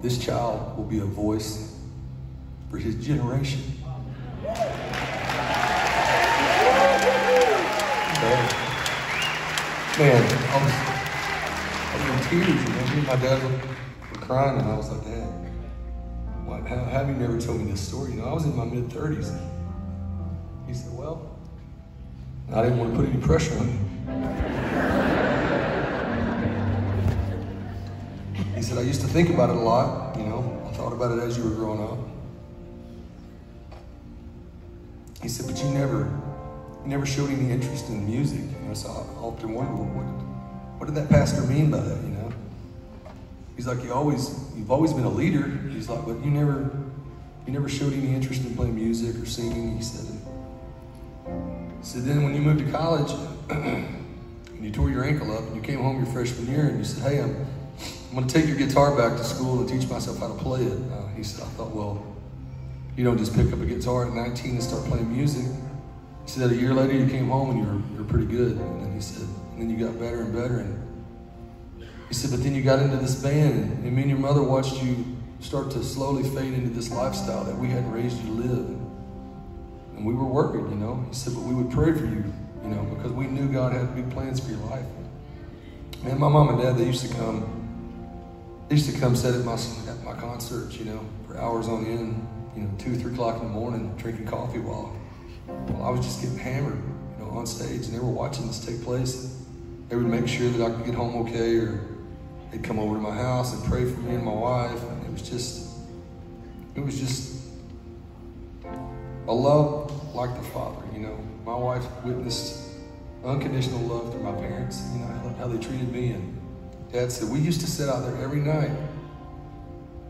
this child will be a voice for his generation. Man, I was in tears, you know. Me and my dad were crying, and I was like, Dad, how have you never told me this story? You know, I was in my mid-30s. He said, well, I didn't want to put any pressure on you. He said, I used to think about it a lot, you know. I thought about it as you were growing up. He said, but you never showed any interest in music. You know, so I often wonder, what did that pastor mean by that, you know? He's like, you've always been a leader. He's like, but you never showed any interest in playing music or singing. He said then when you moved to college and you tore your ankle up and you came home your freshman year and you said, hey, I'm going to take your guitar back to school and teach myself how to play it. He said, I thought, well, you don't just pick up a guitar at 19 and start playing music. He said, a year later you came home and you were pretty good. And then he said, and then you got better and better. And he said, but then you got into this band, and me and your mother watched you start to slowly fade into this lifestyle that we hadn't raised you to live. And we were worried, you know. He said, but we would pray for you, you know, because we knew God had big plans for your life. Man, my mom and dad, they used to come sit at my concerts, you know, for hours on end, you know, 2 or 3 o'clock in the morning, drinking coffee while I was just getting hammered, you know, on stage, and they were watching this take place. They would make sure that I could get home okay, or they'd come over to my house and pray for me and my wife. And it was just a love like the Father, you know. My wife witnessed unconditional love through my parents, you know, how they treated me. And Dad said, we used to sit out there every night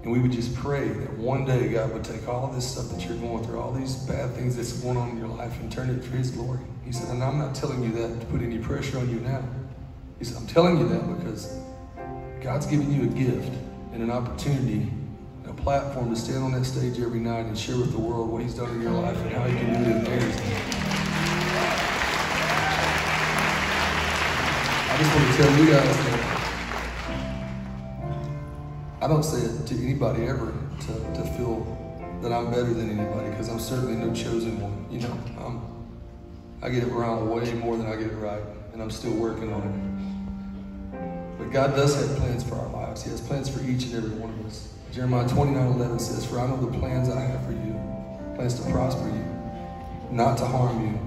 and we would just pray that one day God would take all this stuff that you're going through, all these bad things that's going on in your life, and turn it for His glory. He said, and I'm not telling you that to put any pressure on you now. He said, I'm telling you that because God's giving you a gift and an opportunity, a platform to stand on that stage every night and share with the world what He's done in your life and how He can do it in theirs. I just want to tell you guys that I don't say it to anybody ever to feel that I'm better than anybody, because I'm certainly no chosen one. You know, I get it wrong way more than I get it right, and I'm still working on it. But God does have plans for our lives. He has plans for each and every one of us. Jeremiah 29:11 says, for I know the plans I have for you, plans to prosper you, not to harm you,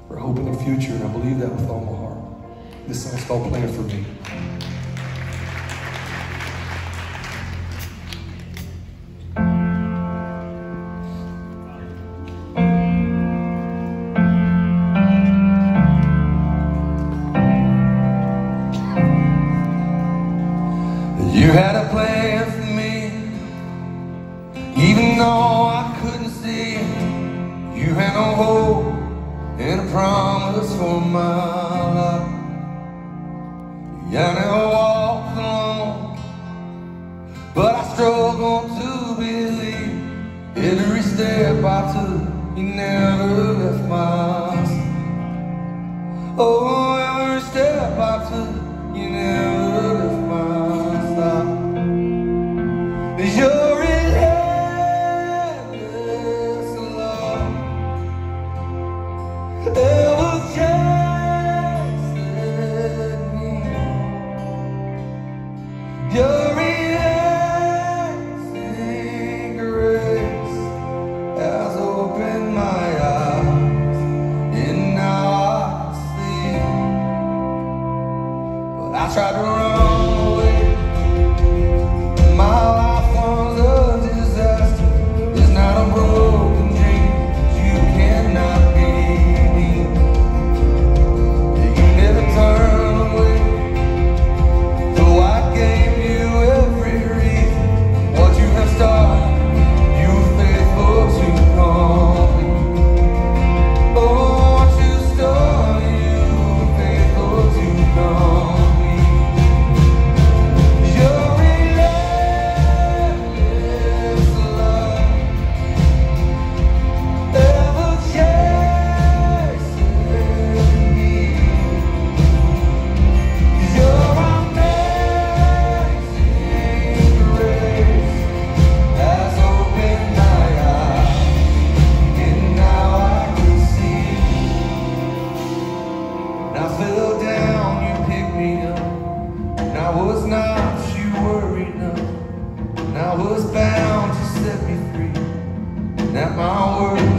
for hope in the future, and I believe that with all my heart. This song's called Plan for Me. You had a plan for me, even though I couldn't see it. You had no hope and a promise for my life. I never walked alone, but I struggled to believe. Every step I took, you never left my side. Oh, every step I took, you never left my side. Your endless love ever chased me. Your enhancing grace has opened my eyes, and now I see. But I tried to run away. My life was and I was bound to set me free. And at my word,